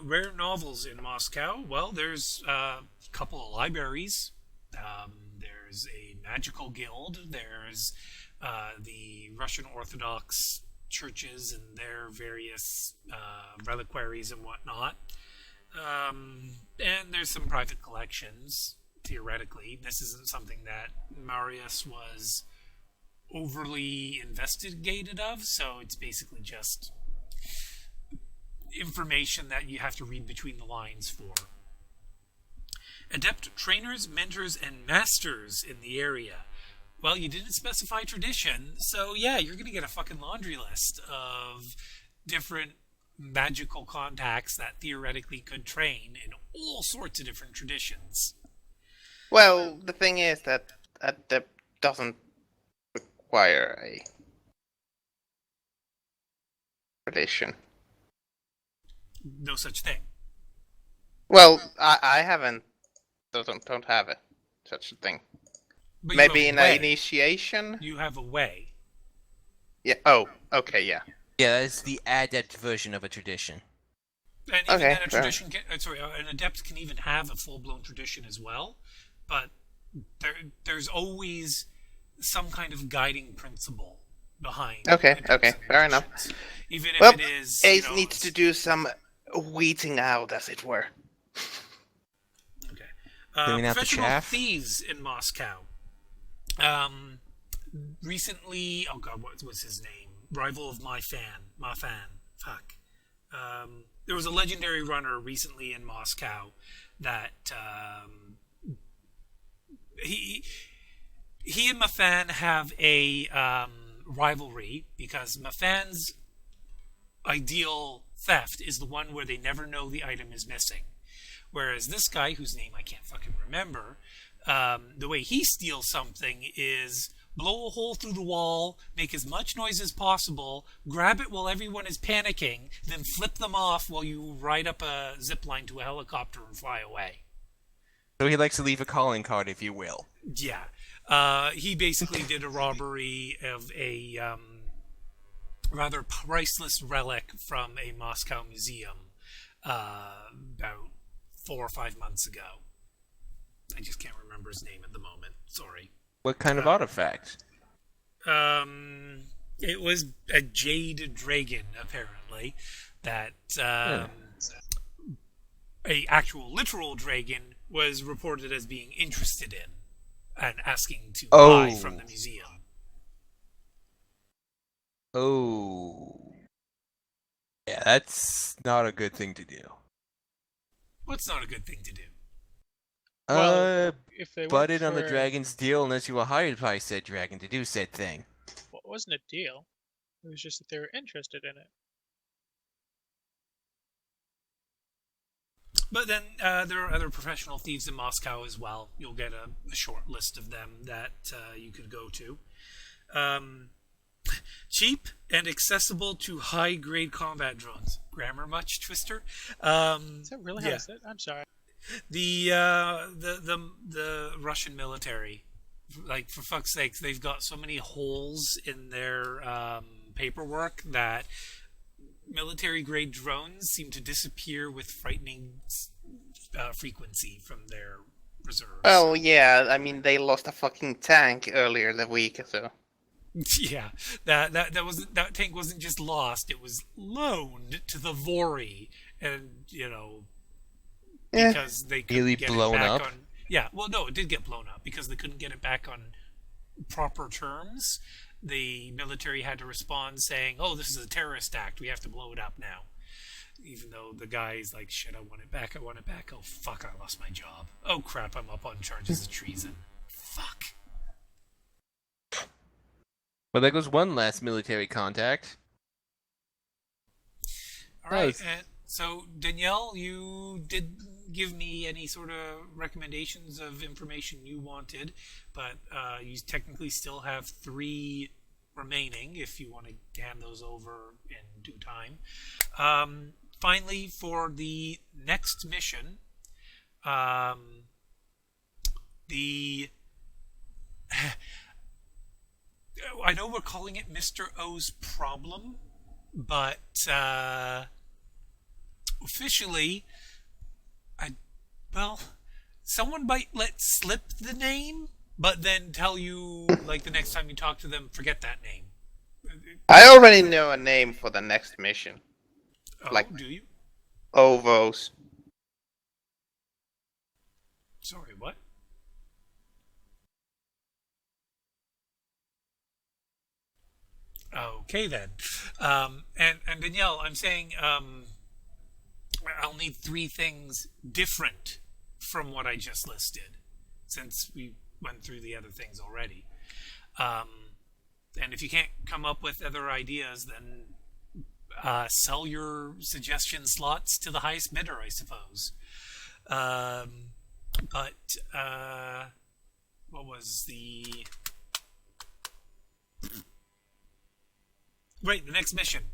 rare novels in Moscow. Well, there's a couple of libraries. There's a magical guild. There's the Russian Orthodox churches and their various reliquaries and whatnot. And there's some private collections, theoretically. This isn't something that Marius was overly investigated of, so it's basically just information that you have to read between the lines for. Adept trainers, mentors, and masters in the area. Well, you didn't specify tradition, so yeah, you're going to get a fucking laundry list of different magical contacts that theoretically could train in all sorts of different traditions. Well, the thing is that Adept doesn't require a tradition. No such thing. Well, I haven't, don't have it, such a thing. But maybe in an initiation? You have a way. Yeah, oh, okay, yeah. Yeah, that's the adept version of a tradition. And even then a tradition can, an adept can even have a full-blown tradition as well, but there's always some kind of guiding principle behind. Okay, fair enough. Even if it is, Ace needs to do some weeding out, as it were. Okay. Professional thieves in Moscow. Recently, oh god, what was his name? Rival of my fan. Fuck. There was a legendary runner recently in Moscow that he and Mafan have a rivalry because Mafan's ideal theft is the one where they never know the item is missing. Whereas this guy, whose name I can't fucking remember, the way he steals something is blow a hole through the wall, make as much noise as possible, grab it while everyone is panicking, then flip them off while you ride up a zip line to a helicopter and fly away. So he likes to leave a calling card, if you will. Yeah. He basically did a robbery of a rather priceless relic from a Moscow museum about 4 or 5 months ago. I just can't remember his name at the moment. Sorry. What kind of artifact? It was a jade dragon, apparently, that a actual literal dragon was reported as being interested in and asking to buy from the museum. Oh. Yeah, that's not a good thing to do. What's not a good thing to do? Well, if they butt in on the dragon's deal unless you were hired by said dragon to do said thing. Well, it wasn't a deal. It was just that they were interested in it. But then there are other professional thieves in Moscow as well. You'll get a short list of them that you could go to. Cheap and accessible to high-grade combat drones. Grammar much, Twister? Is that really how I said? I'm sorry. The Russian military, like, for fuck's sakes, they've got so many holes in their paperwork that military-grade drones seem to disappear with frightening frequency from their reserves. Oh yeah, I mean they lost a fucking tank earlier the week, so. Yeah, that tank wasn't just lost; it was loaned to the VOIP, and because they couldn't really get blown it back up. on. Yeah, well, no, it did get blown up because they couldn't get it back on proper terms. The military had to respond saying, "Oh, this is a terrorist act. We have to blow it up now." Even though the guy's like, "Shit, I want it back. I want it back. Oh fuck, I lost my job. Oh crap, I'm up on charges of treason. Fuck." Well, there goes one last military contact. All right, and so Danielle, you did give me any sort of recommendations of information you wanted, but you technically still have 3 remaining if you want to hand those over in due time. Finally, for the next mission, I know we're calling it Mr. O's problem, but officially, someone might let slip the name, but then tell you, like, the next time you talk to them, forget that name. I already know a name for the next mission. Oh, Like- do you? Ovos. Sorry, what? Okay, then. And Danielle, I'm saying I'll need 3 things different from what I just listed, since we went through the other things already. And if you can't come up with other ideas, then sell your suggestion slots to the highest bidder, I suppose. But what was the... Right, the next mission.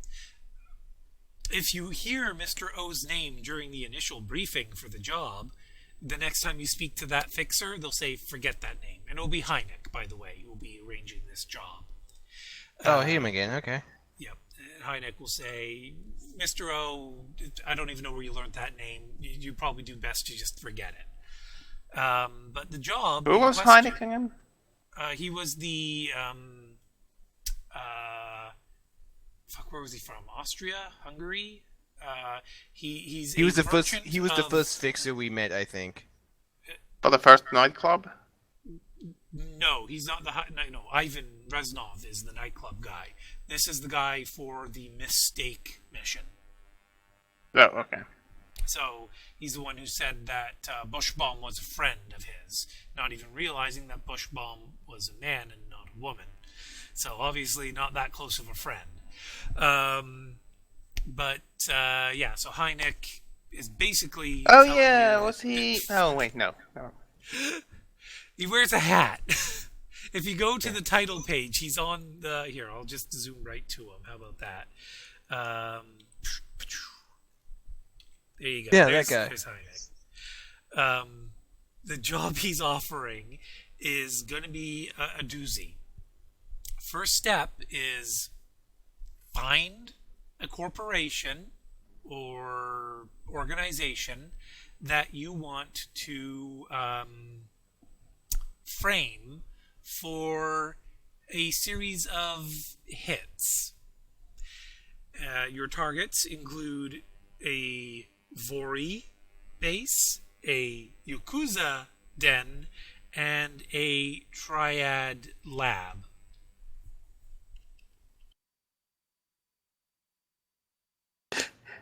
If you hear Mr. O's name during the initial briefing for the job, the next time you speak to that fixer, they'll say, forget that name. And it'll be Hynek, by the way, who will be arranging this job. Oh, him again. Okay. Yep. And Hynek will say, Mr. O, I don't even know where you learned that name. You probably do best to just forget it. But the job... Who was question- Heineken again? He was the... where was he from? Austria? Hungary? He was the first. merchant He was the of- first fixer we met, I think. For the first nightclub? No, he's not the... No, Ivan Reznov is the nightclub guy. This is the guy for the mistake mission. Oh, okay. So he's the one who said that Bushbaum was a friend of his, not even realizing that Bushbaum was a man and not a woman. So obviously not that close of a friend. Yeah, so Hynek is basically... Oh telling yeah, you was that- he... Oh wait, no. He wears a hat. If you go to the title page, he's on the... Here, I'll just zoom right to him. How about that? There you go. Yeah, There's, that guy. There's Hynek. The job he's offering is going to be a doozy. First step is find a corporation or organization that you want to frame for a series of hits. Your targets include a VOIP base, a Yakuza den, and a Triad lab.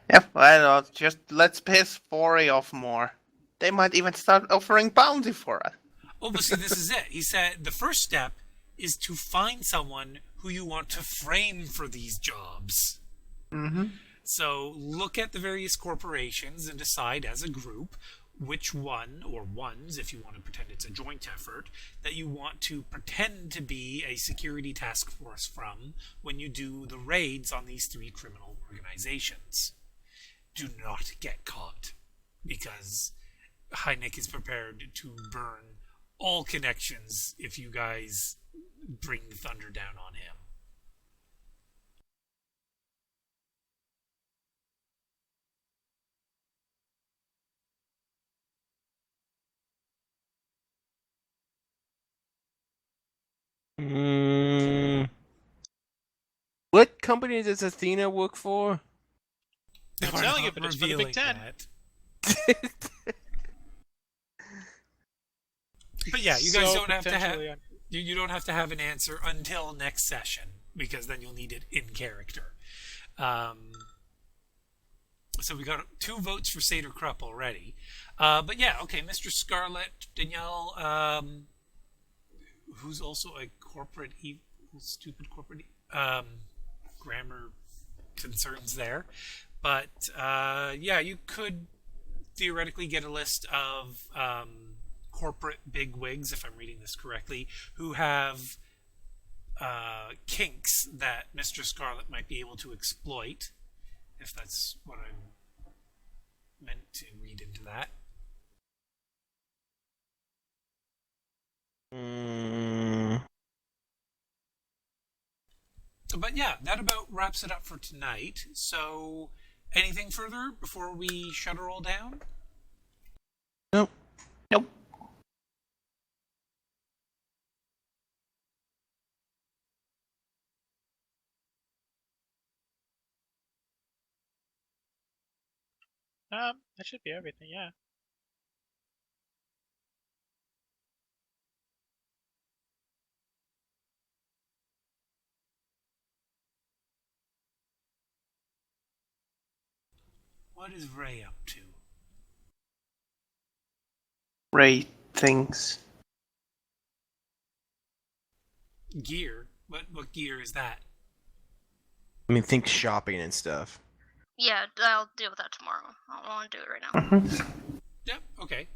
Yeah, why not? Just let's piss Fori off more. They might even start offering bounty for us. Oh, but see, this is it. He said the first step is to find someone who you want to frame for these jobs. Mm-hmm. So look at the various corporations and decide as a group which one, or ones, if you want to pretend it's a joint effort, that you want to pretend to be a security task force from when you do the raids on these 3 criminal organizations. Do not get caught, because Hynek is prepared to burn all connections if you guys bring the thunder down on him. What company does Athena work for? I'm We're telling you, not but it's for the revealing Big Ten. that. But yeah, you guys So don't have to have potentially you don't have to have an answer until next session, because then you'll need it in character. So we got 2 votes for Seder Krupp already. But yeah, okay, Mr. Scarlett, Danielle, who's also a corporate stupid corporate grammar concerns there. But yeah, you could theoretically get a list of corporate bigwigs, if I'm reading this correctly, who have kinks that Mr. Scarlet might be able to exploit, if that's what I'm meant to read into that. But yeah, that about wraps it up for tonight. So Anything further before we shut her all down? Nope. Nope. That should be everything. Yeah. What is Ray up to? Ray things. Gear? What gear is that? I mean, think shopping and stuff. Yeah, I'll deal with that tomorrow. I don't want to do it right now. Yep, okay.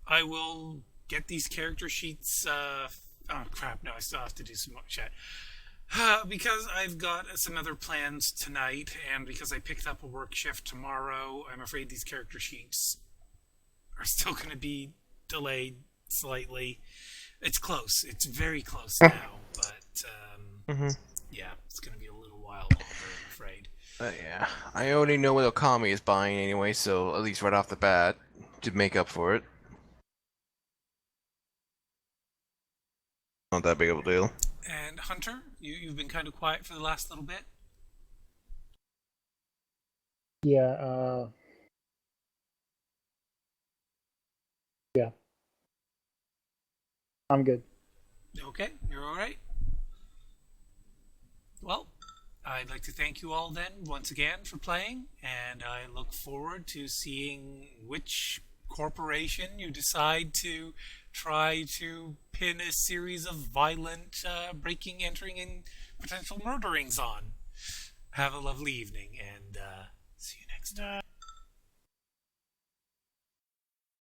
I will get these character sheets. Oh crap! No, I still have to do some more chat. Because I've got some other plans tonight, and because I picked up a work shift tomorrow, I'm afraid these character sheets are still going to be delayed slightly. It's close. It's very close now, but yeah, it's going to be a little while longer, I'm afraid. Yeah, I already know what Okami is buying anyway, so at least right off the bat, to make up for it. Not that big of a deal. And Hunter, you've been kind of quiet for the last little bit. Yeah, yeah. I'm good. Okay, you're all right. Well, I'd like to thank you all then once again for playing, and I look forward to seeing which corporation you decide to try to pin a series of violent breaking, entering, and potential murderings on. Have a lovely evening, and see you next time.